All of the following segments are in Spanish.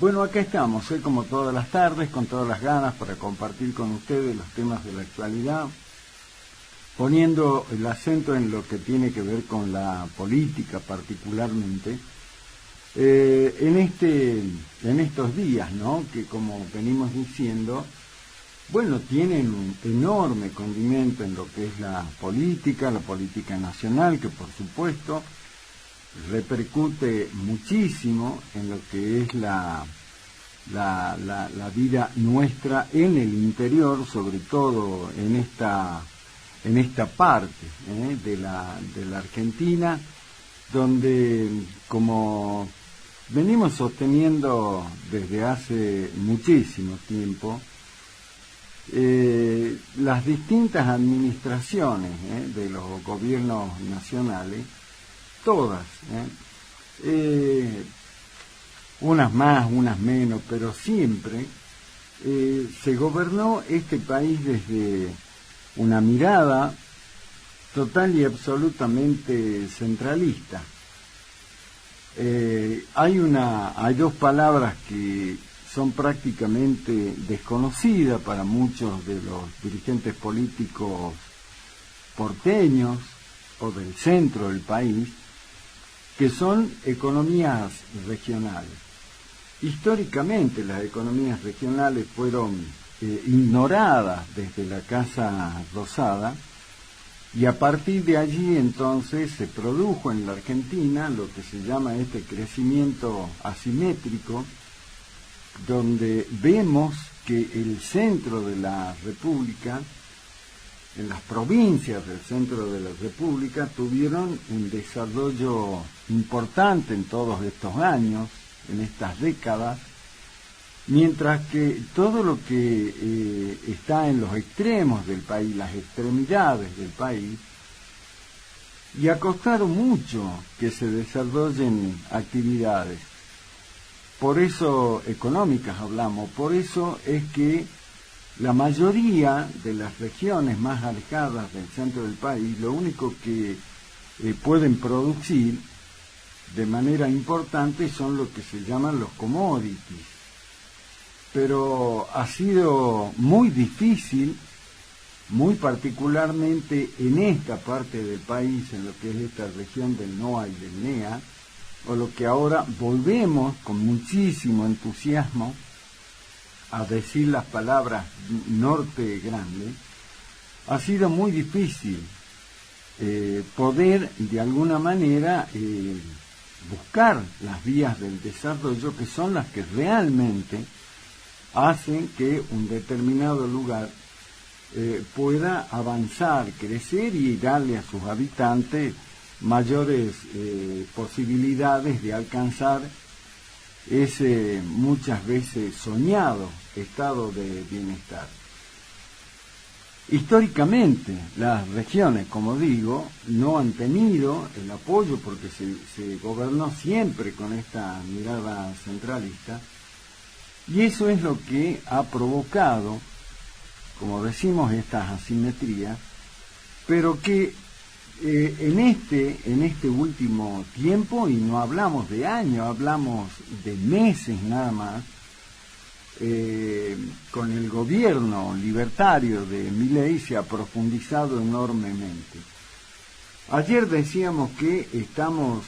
Bueno, acá estamos, como todas las tardes, con todas las ganas para compartir con ustedes los temas de la actualidad, poniendo el acento en lo que tiene que ver con la política particularmente, en estos días, ¿no? Que como venimos diciendo, bueno, tienen un enorme condimento en lo que es la política nacional, que por supuesto repercute muchísimo en lo que es la vida nuestra en el interior, sobre todo en esta parte de la Argentina, donde, como venimos sosteniendo desde hace muchísimo tiempo, las distintas administraciones de los gobiernos nacionales, todas, unas más, unas menos, pero siempre se gobernó este país desde una mirada total y absolutamente centralista. Hay dos palabras que son prácticamente desconocidas para muchos de los dirigentes políticos porteños o del centro del país, que son economías regionales. Históricamente las economías regionales fueron ignoradas desde la Casa Rosada, y a partir de allí entonces se produjo en la Argentina lo que se llama este crecimiento asimétrico, donde vemos que el centro de la República, en las provincias del centro de la República, tuvieron un desarrollo importante en todos estos años, en estas décadas, mientras que todo lo que está en los extremos del país, las extremidades del país, y ha costado mucho que se desarrollen actividades. Por eso, económicas hablamos, por eso es que la mayoría de las regiones más alejadas del centro del país, lo único que pueden producir de manera importante son lo que se llaman los commodities. Pero ha sido muy difícil, muy particularmente en esta parte del país, en lo que es esta región del NOA y del NEA, o lo que ahora volvemos con muchísimo entusiasmo a decir las palabras norte grande, ha sido muy difícil poder de alguna manera buscar las vías del desarrollo, que son las que realmente hacen que un determinado lugar pueda avanzar, crecer y darle a sus habitantes mayores posibilidades de alcanzar ese muchas veces soñado estado de bienestar. Históricamente, las regiones, como digo, no han tenido el apoyo porque se gobernó siempre con esta mirada centralista, y eso es lo que ha provocado, como decimos, estas asimetrías, pero que en este último tiempo, y no hablamos de años, hablamos de meses nada más, con el gobierno libertario de Milei se ha profundizado enormemente. Ayer decíamos que estamos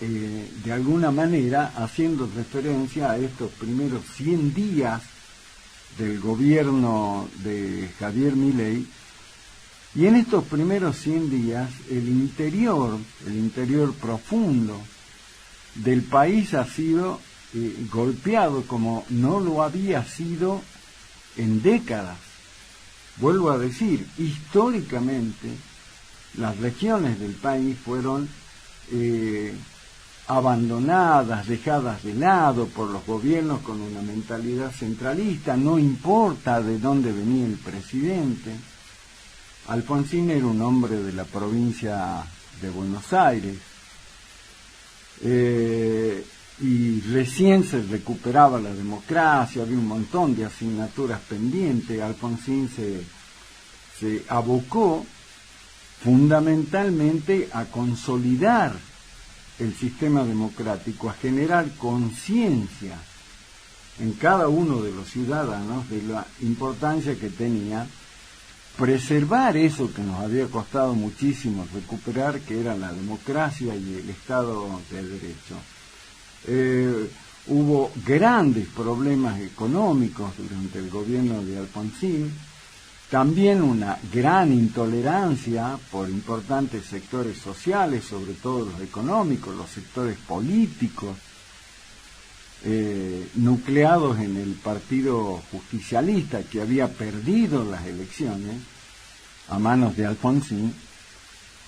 de alguna manera haciendo referencia a estos primeros 100 días del gobierno de Javier Milei, y en estos primeros 100 días el interior profundo del país ha sido golpeado como no lo había sido en décadas. Vuelvo a decir, históricamente las regiones del país fueron abandonadas, dejadas de lado por los gobiernos con una mentalidad centralista, no importa de dónde venía el presidente. Alfonsín era un hombre de la provincia de Buenos Aires, y recién se recuperaba la democracia, había un montón de asignaturas pendientes. Alfonsín se abocó fundamentalmente a consolidar el sistema democrático a generar conciencia en cada uno de los ciudadanos de la importancia que tenía preservar eso que nos había costado muchísimo recuperar, que era la democracia y el Estado de Derecho. Hubo grandes problemas económicos durante el gobierno de Alfonsín, también una gran intolerancia por importantes sectores sociales, sobre todo los económicos, los sectores políticos, nucleados en el Partido Justicialista, que había perdido las elecciones a manos de Alfonsín,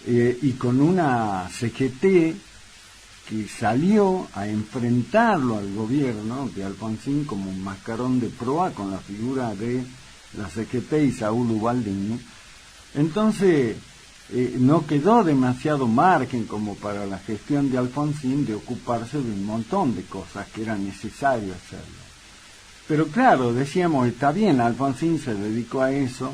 y con una CGT que salió a enfrentarlo al gobierno de Alfonsín como un mascarón de proa con la figura de la CGT y Saúl Ubaldini. Entonces no quedó demasiado margen como para la gestión de Alfonsín de ocuparse de un montón de cosas que era necesario hacerlo. Pero claro, decíamos, está bien, Alfonsín se dedicó a eso,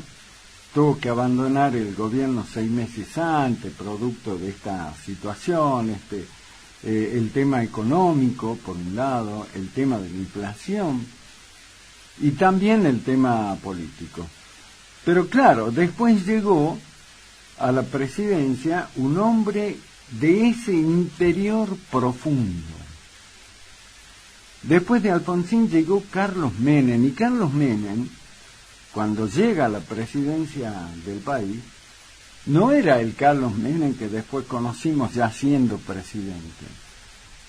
tuvo que abandonar el gobierno 6 meses antes, producto de esta situación, el tema económico, por un lado, el tema de la inflación, y también el tema político. Pero claro, después llegó a la presidencia un hombre de ese interior profundo. Después de Alfonsín llegó Carlos Menem, y Carlos Menem, cuando llega a la presidencia del país, no era el Carlos Menem que después conocimos ya siendo presidente.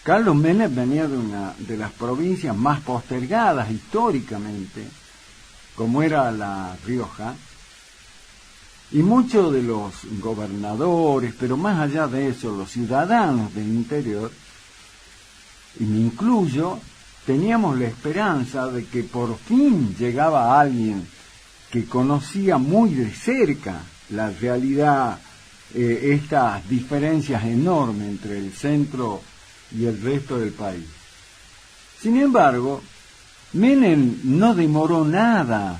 Carlos Menem venía de una de las provincias más postergadas históricamente, como era La Rioja, y muchos de los gobernadores, pero más allá de eso, los ciudadanos del interior, y me incluyo, teníamos la esperanza de que por fin llegaba alguien que conocía muy de cerca la realidad, estas diferencias enormes entre el centro y el resto del país. Sin embargo, Menem no demoró nada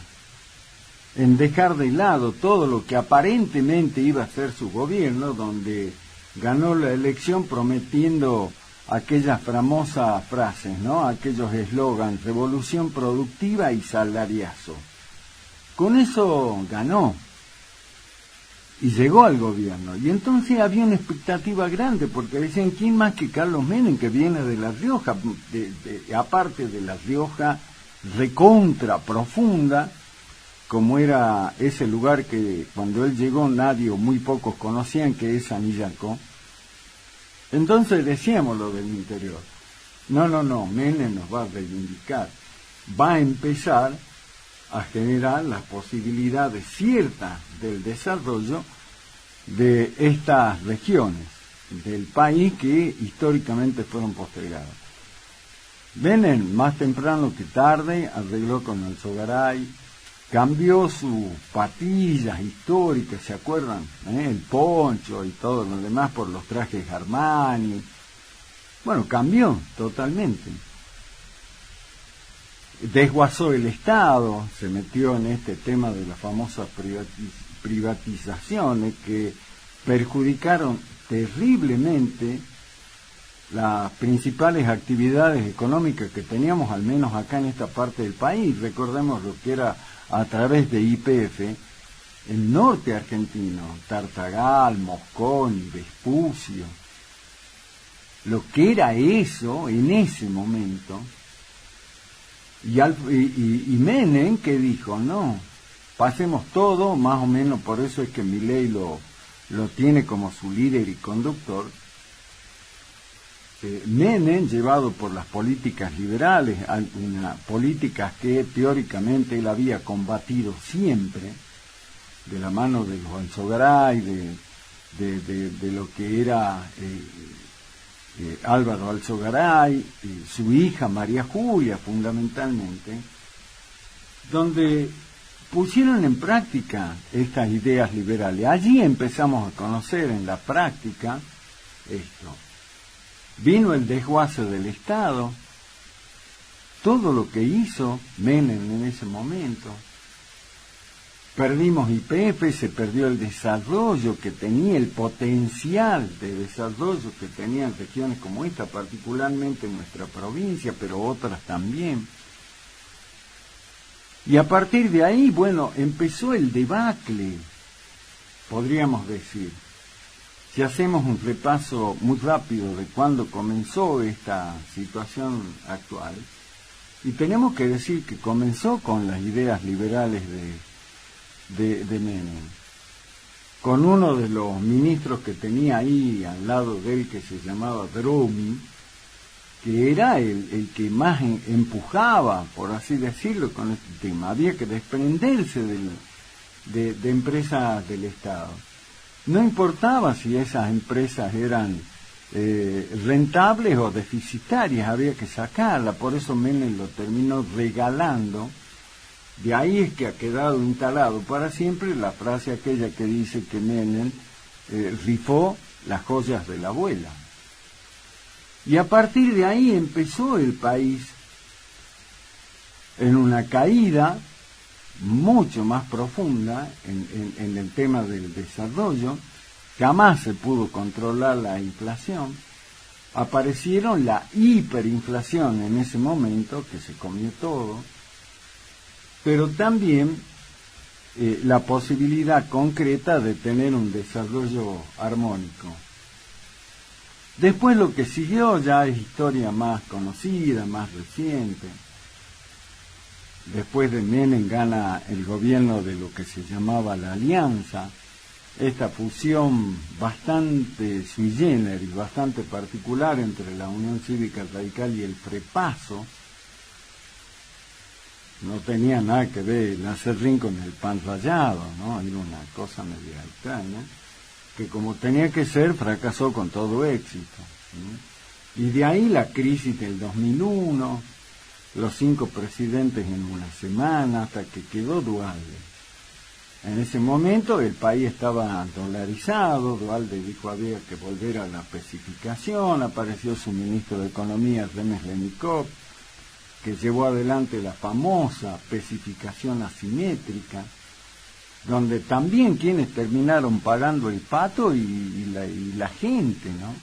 en dejar de lado todo lo que aparentemente iba a ser su gobierno, donde ganó la elección prometiendo aquellas famosas frases, ¿no? Aquellos eslogans, revolución productiva y salariazo. Con eso ganó y llegó al gobierno. Y entonces había una expectativa grande, porque decían, ¿quién más que Carlos Menem, que viene de La Rioja, aparte de La Rioja recontra profunda, como era ese lugar que cuando él llegó nadie o muy pocos conocían, que es Anillaco? Entonces decíamos lo del interior. No, Menem nos va a reivindicar, va a empezar a generar las posibilidades ciertas del desarrollo de estas regiones del país que históricamente fueron postergadas. Menem, más temprano que tarde, arregló con Alzogaray, cambió sus patillas históricas, ¿se acuerdan? El poncho y todo lo demás por los trajes Armani. Bueno, cambió totalmente. Desguazó el Estado, se metió en este tema de las famosas privatizaciones que perjudicaron terriblemente las principales actividades económicas que teníamos, al menos acá en esta parte del país. Recordemos lo que era a través de YPF el norte argentino, Tartagal, Mosconi, Vespucio, lo que era eso en ese momento. Y Menem, que dijo, no, pasemos todo, más o menos, por eso es que Milei lo tiene como su líder y conductor. Menem, llevado por las políticas liberales, políticas que teóricamente él había combatido siempre, de la mano de los Alzogaray, de lo que era Álvaro Alzogaray, su hija María Julia fundamentalmente, donde pusieron en práctica estas ideas liberales. Allí empezamos a conocer en la práctica esto. Vino el desguace del Estado, todo lo que hizo Menem en ese momento, Perdimos YPF, se perdió el desarrollo que tenía, el potencial de desarrollo que tenían regiones como esta, particularmente en nuestra provincia, pero otras también. Y a partir de ahí, bueno, empezó el debacle, podríamos decir. Si hacemos un repaso muy rápido de cuándo comenzó esta situación actual, y tenemos que decir que comenzó con las ideas liberales de Menem, con uno de los ministros que tenía ahí al lado de él, que se llamaba Dromi, que era el que más empujaba, por así decirlo, con este tema. Había que desprenderse de empresas del Estado. No importaba si esas empresas eran rentables o deficitarias, había que sacarlas. Por eso Menem lo terminó regalando. De ahí es que ha quedado instalado para siempre la frase aquella que dice que Menem rifó las joyas de la abuela. Y a partir de ahí empezó el país en una caída mucho más profunda en el tema del desarrollo. Jamás se pudo controlar la inflación. Aparecieron la hiperinflación en ese momento, que se comió todo, pero también la posibilidad concreta de tener un desarrollo armónico. Después lo que siguió ya es historia más conocida, más reciente. Después de Menem gana el gobierno de lo que se llamaba la Alianza, esta fusión bastante sui generis, bastante particular entre la Unión Cívica Radical y el Frepaso. No tenía nada que ver el acerrín con el pan rallado, ¿no? Era una cosa media extraña, que como tenía que ser, fracasó con todo éxito, ¿sí? Y de ahí la crisis del 2001, los 5 presidentes en una semana, hasta que quedó Duhalde. En ese momento el país estaba dolarizado, Duhalde dijo había que volver a la especificación, apareció su ministro de Economía, Remes Lenikov, que llevó adelante la famosa especificación asimétrica, donde también quienes terminaron pagando el pato y la gente, ¿no?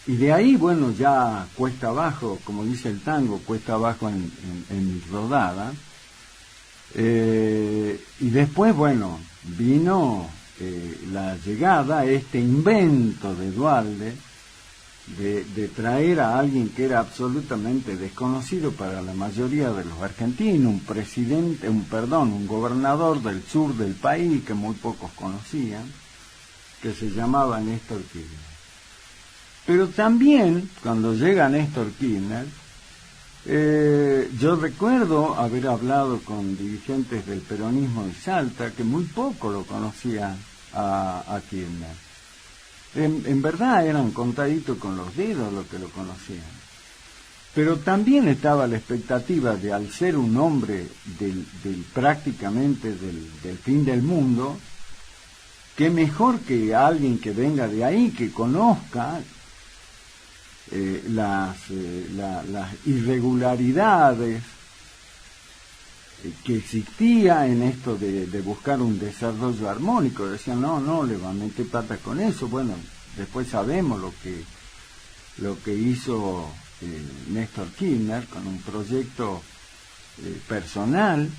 Y de ahí, bueno, ya cuesta abajo, como dice el tango, cuesta abajo en mi rodada. Y después, bueno, vino la llegada, este invento de Duhalde, de traer a alguien que era absolutamente desconocido para la mayoría de los argentinos, un gobernador del sur del país que muy pocos conocían, que se llamaba Néstor Kirchner. Pero también, cuando llega Néstor Kirchner, yo recuerdo haber hablado con dirigentes del peronismo de Salta que muy poco lo conocían a Kirchner. En verdad eran contaditos con los dedos los que lo conocían. Pero también estaba la expectativa de, al ser un hombre prácticamente del fin del mundo, que mejor que alguien que venga de ahí, que conozca las irregularidades que existía en esto de buscar un desarrollo armónico. Decían, no le va a meter pata con eso. Bueno, después sabemos lo que hizo Néstor Kirchner con un proyecto personal,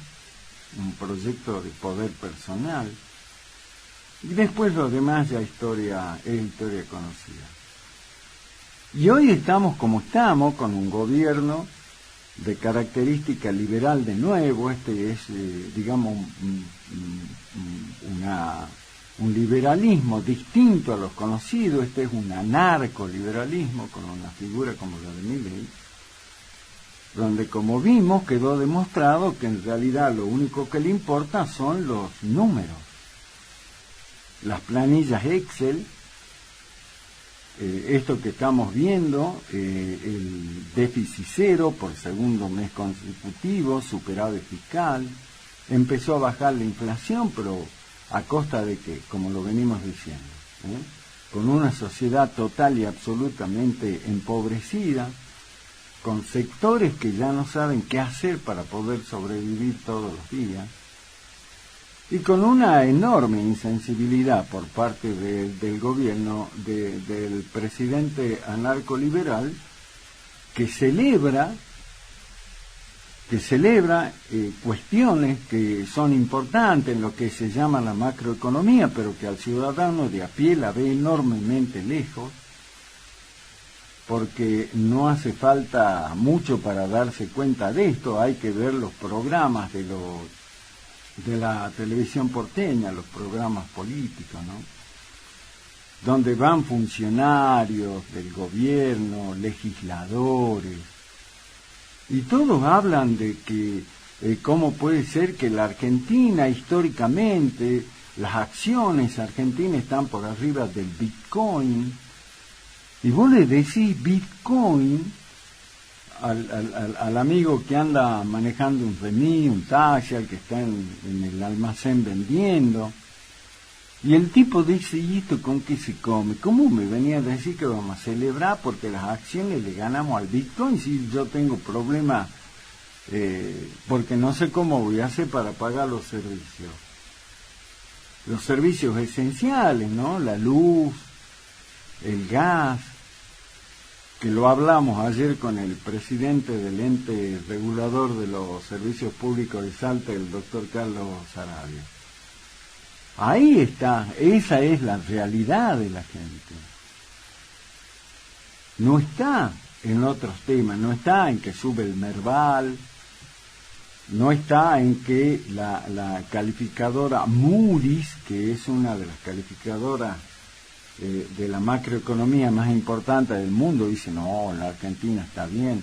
un proyecto de poder personal, y después lo demás ya es historia conocida. Y hoy estamos como estamos, con un gobierno de característica liberal de nuevo. Este es, digamos, un liberalismo distinto a los conocidos. Este es un anarcoliberalismo con una figura como la de Milei, donde, como vimos, quedó demostrado que en realidad lo único que le importa son los números, las planillas Excel. Esto que estamos viendo, el déficit cero por segundo mes consecutivo, superávit fiscal, empezó a bajar la inflación, pero a costa de que, como lo venimos diciendo, con una sociedad total y absolutamente empobrecida, con sectores que ya no saben qué hacer para poder sobrevivir todos los días, y con una enorme insensibilidad por parte del gobierno del presidente anarcoliberal que celebra cuestiones que son importantes en lo que se llama la macroeconomía, pero que al ciudadano de a pie la ve enormemente lejos, porque no hace falta mucho para darse cuenta de esto. Hay que ver los programas de la televisión porteña, los programas políticos, ¿no? Donde van funcionarios del gobierno, legisladores, y todos hablan de que cómo puede ser que la Argentina históricamente, las acciones argentinas están por arriba del Bitcoin, y vos le decís Bitcoin al amigo que anda manejando un remis, un taxi, al que está en el almacén vendiendo, y el tipo dice: ¿y esto con qué se come? ¿Cómo me venía a decir que vamos a celebrar porque las acciones le ganamos al Bitcoin si yo tengo problemas porque no sé cómo voy a hacer para pagar los servicios esenciales, ¿no? La luz, el gas, que lo hablamos ayer con el presidente del ente regulador de los servicios públicos de Salta, el doctor Carlos Saravia. Ahí está, esa es la realidad de la gente. No está en otros temas, no está en que sube el Merval, no está en que la calificadora Moody's, que es una de las calificadoras de la macroeconomía más importante del mundo, dice: no, la Argentina está bien.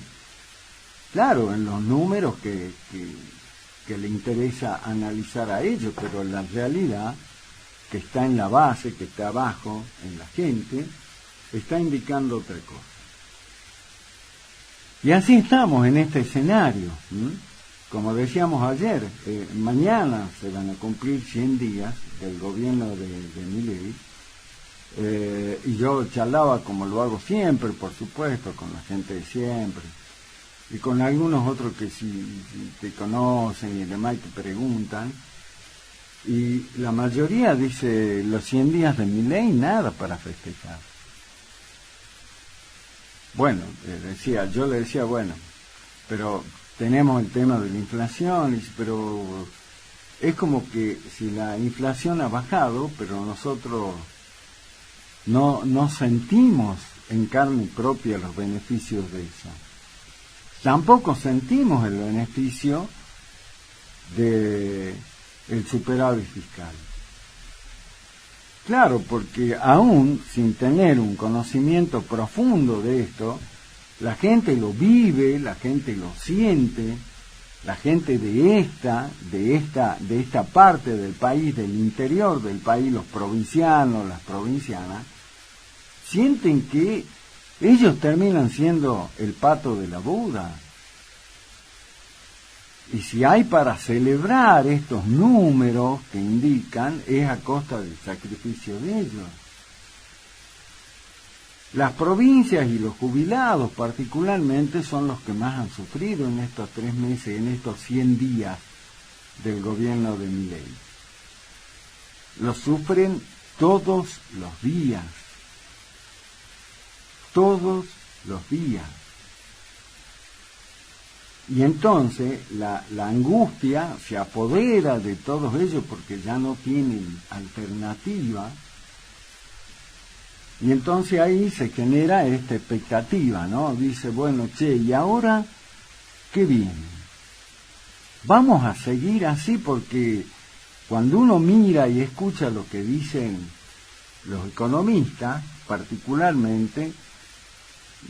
Claro, en los números que le interesa analizar a ellos, pero la realidad que está en la base, que está abajo, en la gente, está indicando otra cosa. Y así estamos en este escenario. Como decíamos ayer, mañana se van a cumplir 100 días del gobierno de Milei, y yo charlaba, como lo hago siempre, por supuesto, con la gente de siempre, y con algunos otros que si te conocen y demás te preguntan, y la mayoría dice: los 100 días de Milei, nada para festejar. Bueno, yo le decía, bueno, pero tenemos el tema de la inflación, pero es como que si la inflación ha bajado, pero nosotros no sentimos en carne propia los beneficios de eso. Tampoco sentimos el beneficio de el superávit fiscal. Claro, porque aún sin tener un conocimiento profundo de esto, la gente lo vive, la gente lo siente, la gente de esta parte del país, del interior del país, los provincianos, las provincianas, sienten que ellos terminan siendo el pato de la boda. Y si hay para celebrar estos números que indican, es a costa del sacrificio de ellos. Las provincias y los jubilados particularmente son los que más han sufrido en estos 3 meses, en estos 100 días del gobierno de Milei. Lo sufren todos los días. Todos los días. Y entonces la angustia se apodera de todos ellos porque ya no tienen alternativa, y entonces ahí se genera esta expectativa, ¿no? Dice: bueno, ¿y ahora qué viene? Vamos a seguir así, porque cuando uno mira y escucha lo que dicen los economistas, particularmente,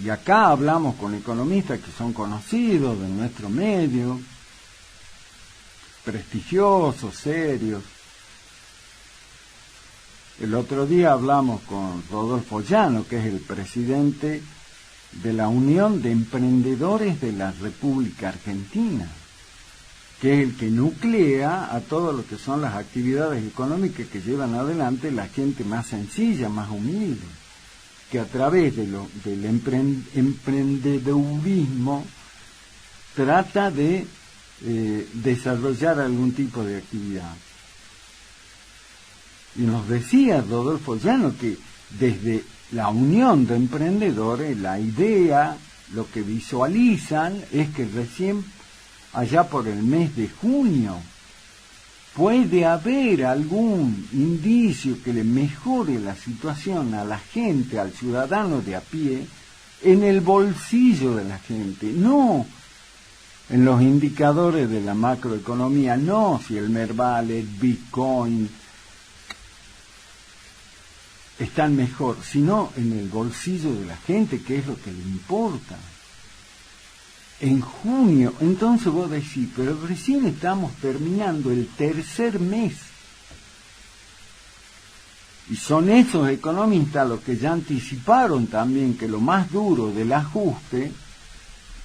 y acá hablamos con economistas que son conocidos de nuestro medio, prestigiosos, serios. El otro día hablamos con Rodolfo Llano, que es el presidente de la Unión de Emprendedores de la República Argentina, que es el que nuclea a todo lo que son las actividades económicas que llevan adelante la gente más sencilla, más humilde, que a través del emprendedurismo trata de desarrollar algún tipo de actividad. Y nos decía Rodolfo Llano que desde la unión de emprendedores, la idea, lo que visualizan es que recién allá por el mes de junio puede haber algún indicio que le mejore la situación a la gente, al ciudadano de a pie, en el bolsillo de la gente, no en los indicadores de la macroeconomía, no si el Merval, el Bitcoin están mejor, sino en el bolsillo de la gente, que es lo que le importa. En junio, entonces vos decís, pero recién estamos terminando el tercer mes. Y son esos economistas los que ya anticiparon también que lo más duro del ajuste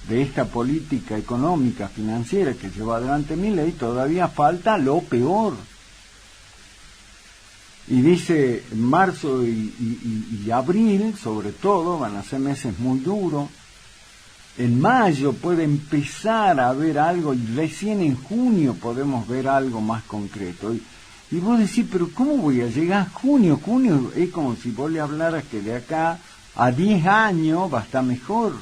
de esta política económica financiera que lleva adelante Milei, todavía falta lo peor. Y dice, marzo y abril, sobre todo, van a ser meses muy duros. En mayo puede empezar a haber algo y recién en junio podemos ver algo más concreto. Y vos decís, pero ¿cómo voy a llegar a junio? Junio es como si vos le hablaras que de acá a 10 años va a estar mejor.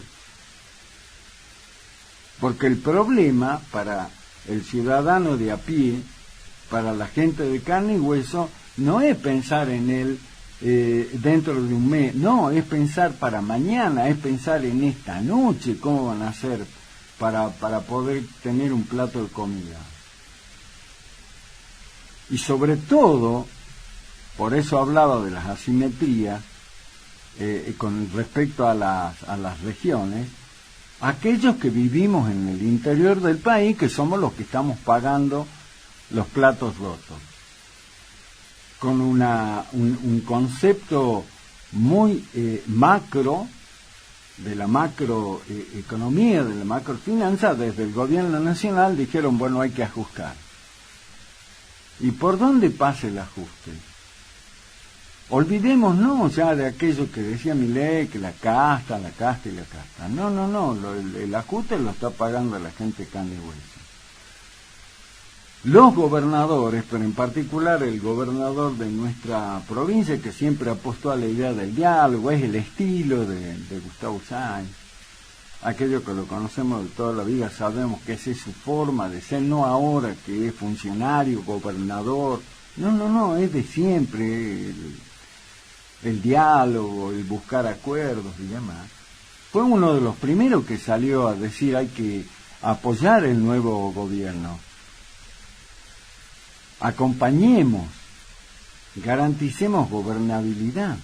Porque el problema para el ciudadano de a pie, para la gente de carne y hueso, no es pensar en él dentro de un mes, no, es pensar para mañana, es pensar en esta noche, cómo van a hacer para poder tener un plato de comida. Y sobre todo, por eso hablaba de las asimetrías, con respecto a las regiones, aquellos que vivimos en el interior del país, que somos los que estamos pagando los platos rotos, con un concepto muy macro, de la macroeconomía, de la macrofinanza. Desde el gobierno nacional dijeron, bueno, hay que ajustar. ¿Y por dónde pasa el ajuste? Olvidémonos ya de aquello que decía Milei, que la casta y la casta. No, el ajuste lo está pagando la gente carne y hueso. Los gobernadores, pero en particular el gobernador de nuestra provincia, que siempre apostó a la idea del diálogo, es el estilo de Gustavo Sáenz. Aquellos que lo conocemos de toda la vida sabemos que esa es su forma de ser, no ahora que es funcionario, gobernador. No, es de siempre el diálogo, el buscar acuerdos y demás. Fue uno de los primeros que salió a decir hay que apoyar el nuevo gobierno. Acompañemos, garanticemos gobernabilidad.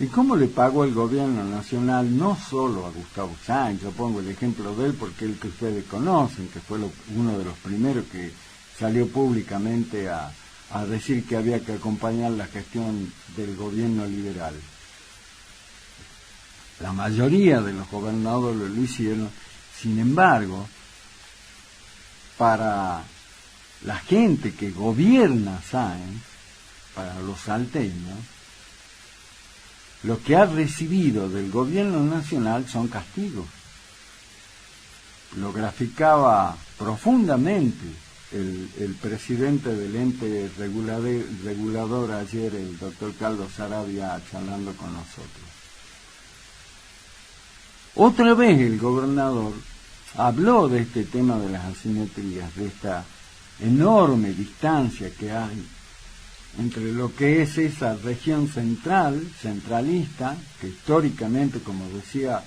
¿Y cómo le pagó el gobierno nacional no solo a Gustavo Sáenz? Yo pongo el ejemplo de él porque es el que ustedes conocen, que fue uno de los primeros que salió públicamente a decir que había que acompañar la gestión del gobierno liberal. La mayoría de los gobernadores lo hicieron. Sin embargo, para la gente que gobierna Sáenz, para los salteños, lo que ha recibido del gobierno nacional son castigos. Lo graficaba profundamente el presidente del ente regulador ayer, el doctor Carlos Sarabia, charlando con nosotros. Otra vez el gobernador habló de este tema de las asimetrías, de esta enorme distancia que hay entre lo que es esa región centralista, que históricamente, como decía,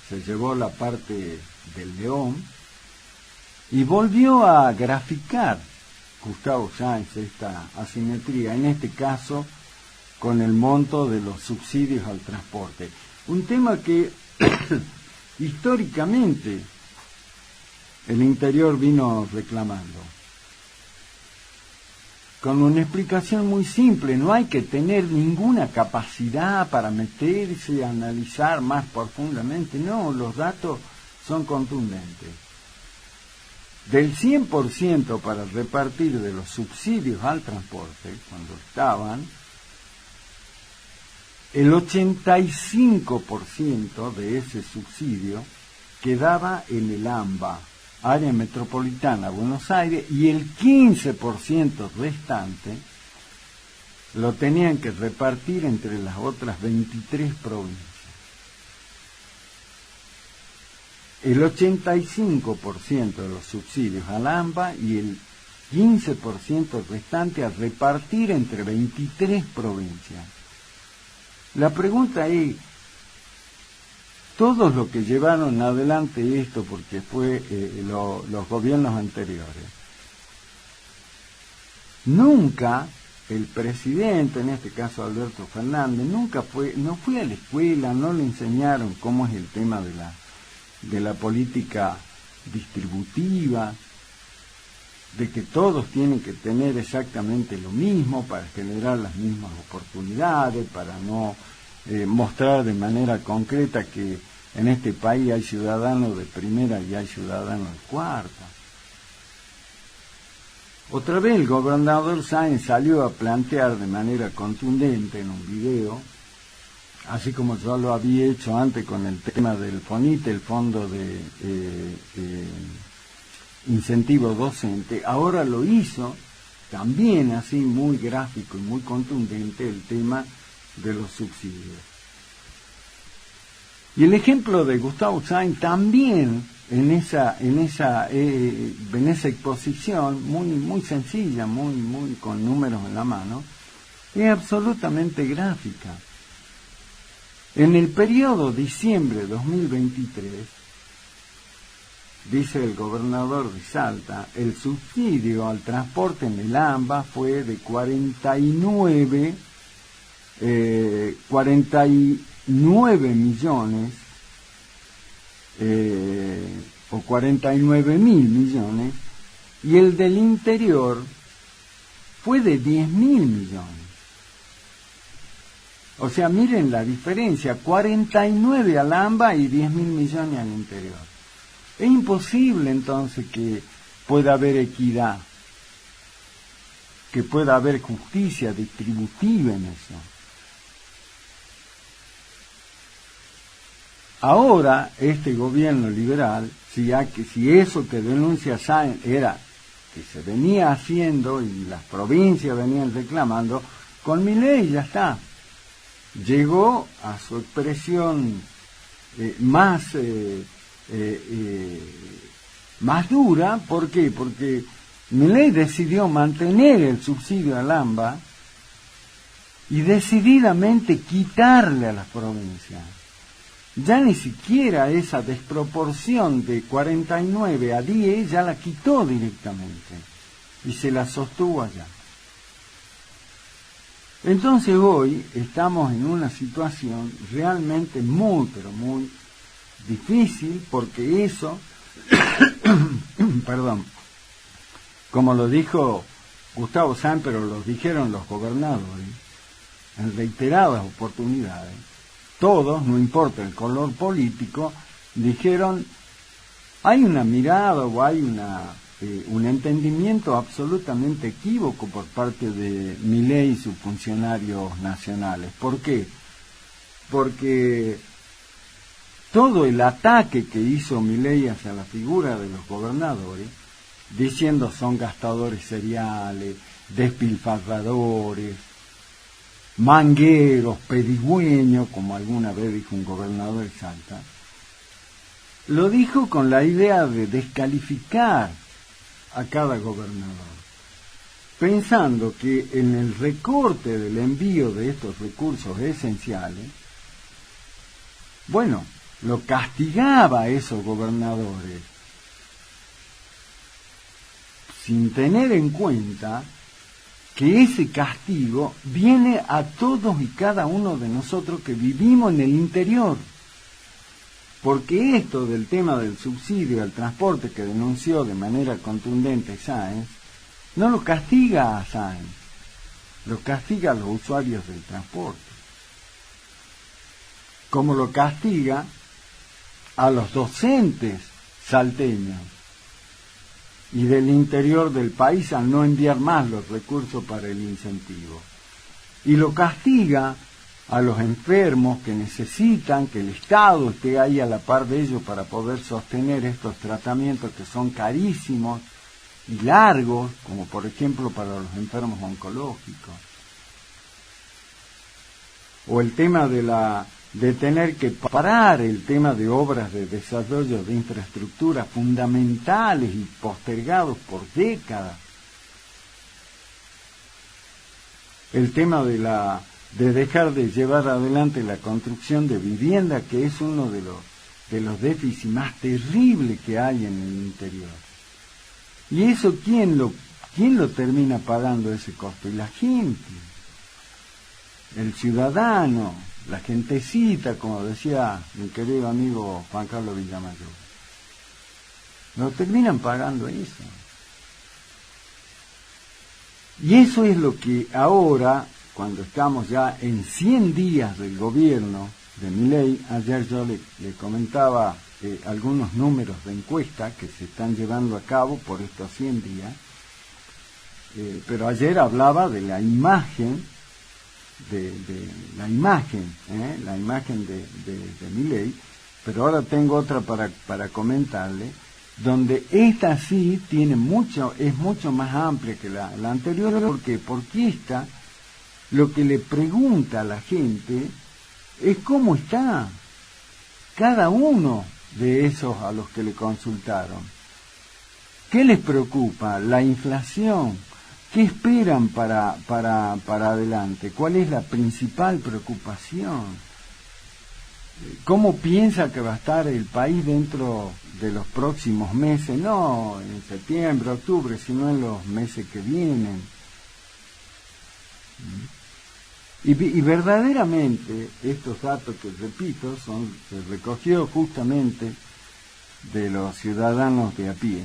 se llevó la parte del León, y volvió a graficar Gustavo Sáenz esta asimetría, en este caso con el monto de los subsidios al transporte. Un tema que históricamente el interior vino reclamando, con una explicación muy simple. No hay que tener ninguna capacidad para meterse a analizar más profundamente, no, los datos son contundentes. Del 100% para repartir de los subsidios al transporte, cuando estaban, el 85% de ese subsidio quedaba en el AMBA, Área Metropolitana Buenos Aires, y el 15% restante lo tenían que repartir entre las otras 23 provincias. El 85% de los subsidios al AMBA y el 15% restante a repartir entre 23 provincias. La pregunta es, todos los que llevaron adelante esto, porque fue los gobiernos anteriores, nunca el presidente, en este caso Alberto Fernández, no fue a la escuela, no le enseñaron cómo es el tema de la política distributiva, de que todos tienen que tener exactamente lo mismo para generar las mismas oportunidades, para no mostrar de manera concreta que en este país hay ciudadanos de primera y hay ciudadanos de cuarta. Otra vez el gobernador Sáenz salió a plantear de manera contundente en un video, así como yo lo había hecho antes con el tema del FONIT, el Fondo de Incentivo Docente, ahora lo hizo también así muy gráfico y muy contundente el tema de los subsidios. Y el ejemplo de Gustavo Sáenz también en esa exposición muy sencilla, muy con números en la mano, es absolutamente gráfica. En el periodo diciembre 2023, dice el gobernador de Salta, el subsidio al transporte en el AMBA fue de 49 millones o 49.000 millones, y el del interior fue de 10.000 millones. O sea, miren la diferencia, 49 al AMBA y 10.000 millones al interior. Es imposible entonces que pueda haber equidad, que pueda haber justicia distributiva en eso. Ahora, este gobierno liberal, si eso que denuncia Sáenz era que se venía haciendo y las provincias venían reclamando, con Milei ya está. Llegó a su expresión más dura. ¿Por qué? Porque Milei decidió mantener el subsidio al AMBA y decididamente quitarle a las provincias. Ya ni siquiera esa desproporción de 49 a 10 ya la quitó directamente y se la sostuvo allá. Entonces hoy estamos en una situación realmente muy, pero muy difícil, porque eso, perdón, como lo dijo Gustavo Sáenz, pero lo dijeron los gobernadores en reiteradas oportunidades, todos, no importa el color político, dijeron, hay una mirada o hay un entendimiento absolutamente equívoco por parte de Milei y sus funcionarios nacionales. ¿Por qué? Porque todo el ataque que hizo Milei hacia la figura de los gobernadores, diciendo son gastadores seriales, despilfarradores, mangueros, pedigüeños, como alguna vez dijo un gobernador de Salta, lo dijo con la idea de descalificar a cada gobernador, pensando que en el recorte del envío de estos recursos esenciales, bueno, lo castigaba a esos gobernadores, sin tener en cuenta que ese castigo viene a todos y cada uno de nosotros que vivimos en el interior. Porque esto del tema del subsidio al transporte que denunció de manera contundente Sáenz, no lo castiga a Sáenz, lo castiga a los usuarios del transporte. Como lo castiga a los docentes salteños y del interior del país al no enviar más los recursos para el incentivo. Y lo castiga a los enfermos que necesitan que el Estado esté ahí a la par de ellos para poder sostener estos tratamientos que son carísimos y largos, como por ejemplo para los enfermos oncológicos. o el tema de tener que parar el tema de obras de desarrollo de infraestructura fundamentales y postergados por décadas, el tema de dejar de llevar adelante la construcción de vivienda, que es uno de los déficits más terribles que hay en el interior. Y eso, ¿quién lo termina pagando ese costo? Y la gente, el ciudadano, la gentecita, como decía mi querido amigo Juan Carlos Villamayor. Lo terminan pagando eso. Y eso es lo que ahora, cuando estamos ya en 100 días del gobierno de Milei, ayer yo le comentaba algunos números de encuesta que se están llevando a cabo por estos 100 días, pero ayer hablaba de la imagen, la imagen de Milei, pero ahora tengo otra para comentarle, donde esta sí es mucho más amplia que la anterior. ¿Por qué? Porque esta lo que le pregunta a la gente es cómo está cada uno de esos a los que le consultaron. ¿Qué les preocupa? La inflación. ¿Qué esperan para adelante? ¿Cuál es la principal preocupación? ¿Cómo piensa que va a estar el país dentro de los próximos meses? No en septiembre, octubre, sino en los meses que vienen. Y verdaderamente estos datos que repito se recogió justamente de los ciudadanos de a pie,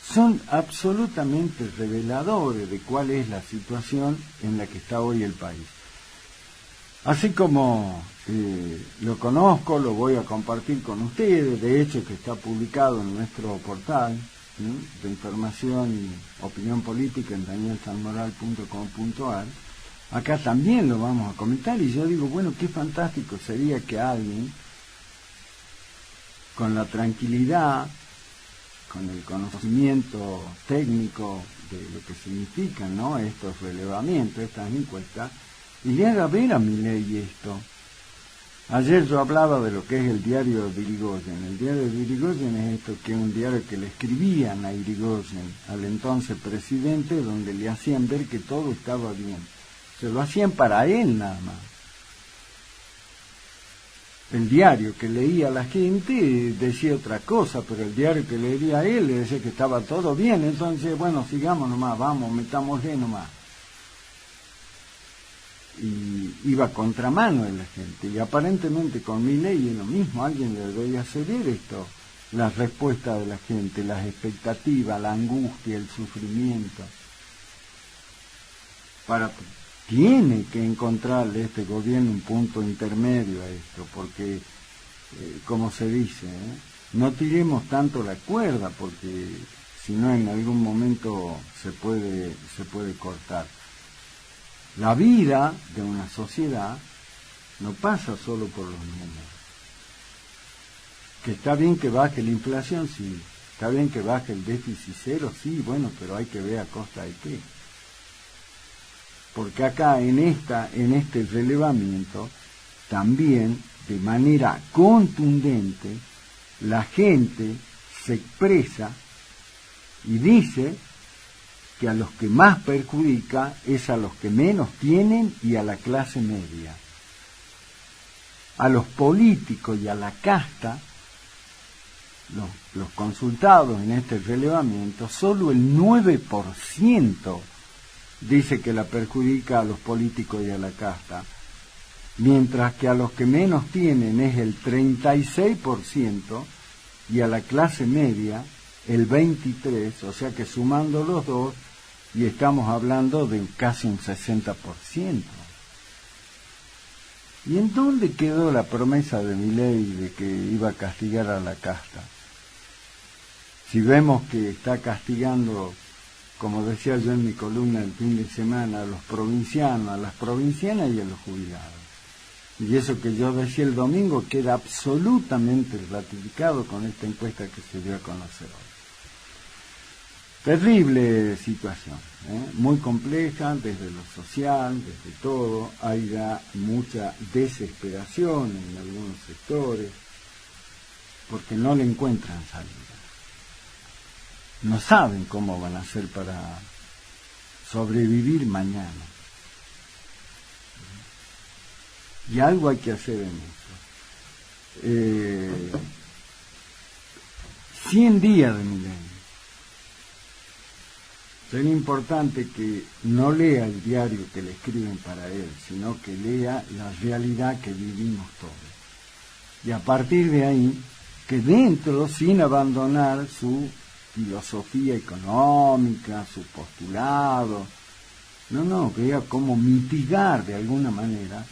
son absolutamente reveladores de cuál es la situación en la que está hoy el país. Así como lo conozco, lo voy a compartir con ustedes, de hecho que está publicado en nuestro portal de información y opinión política en danielsanmoral.com.ar. Acá también lo vamos a comentar y yo digo, bueno, qué fantástico sería que alguien con la tranquilidad, con el conocimiento técnico de lo que significan, ¿no?, estos relevamientos, estas encuestas, y le haga ver a Milei esto. Ayer yo hablaba de lo que es el diario de Irigoyen. El diario de Irigoyen es esto, que es un diario que le escribían a Irigoyen, al entonces presidente, donde le hacían ver que todo estaba bien. Se lo hacían para él nada más. El diario que leía la gente decía otra cosa, pero el diario que leía a él le decía que estaba todo bien. Entonces, bueno, sigamos nomás, vamos, metámosle nomás. Y iba a contramano de la gente. Y aparentemente con Milei es lo mismo. Alguien le debería ceder esto, las respuestas de la gente, las expectativas, la angustia, el sufrimiento. Tiene que encontrarle este gobierno un punto intermedio a esto, porque, como se dice, no tiremos tanto la cuerda, porque si no en algún momento se puede cortar. La vida de una sociedad no pasa solo por los números. Que está bien que baje la inflación, sí. Está bien que baje el déficit cero, sí, bueno, pero hay que ver a costa de qué. Porque acá en este relevamiento también de manera contundente la gente se expresa y dice que a los que más perjudica es a los que menos tienen y a la clase media. A los políticos y a la casta, los consultados en este relevamiento, solo el 9% dice que la perjudica a los políticos y a la casta, mientras que a los que menos tienen es el 36% y a la clase media el 23%, o sea que sumando los dos, y estamos hablando de casi un 60%. ¿Y en dónde quedó la promesa de Milei de que iba a castigar a la casta? Si vemos que está castigando, como decía yo en mi columna el fin de semana, a los provincianos, a las provincianas y a los jubilados. Y eso que yo decía el domingo queda absolutamente ratificado con esta encuesta que se dio a conocer hoy. Terrible situación, muy compleja desde lo social, desde todo. Hay ya mucha desesperación en algunos sectores porque no le encuentran salida. No saben cómo van a hacer para sobrevivir mañana. Y algo hay que hacer en esto. 100 días de milenio. Sería importante que no lea el diario que le escriben para él, sino que lea la realidad que vivimos todos. Y a partir de ahí, que dentro, sin abandonar su filosofía económica, su postulado, vea cómo mitigar de alguna manera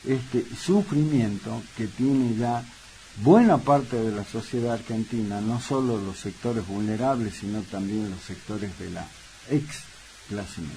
este sufrimiento que tiene ya buena parte de la sociedad argentina, no solo los sectores vulnerables, sino también los sectores de la ex clase media.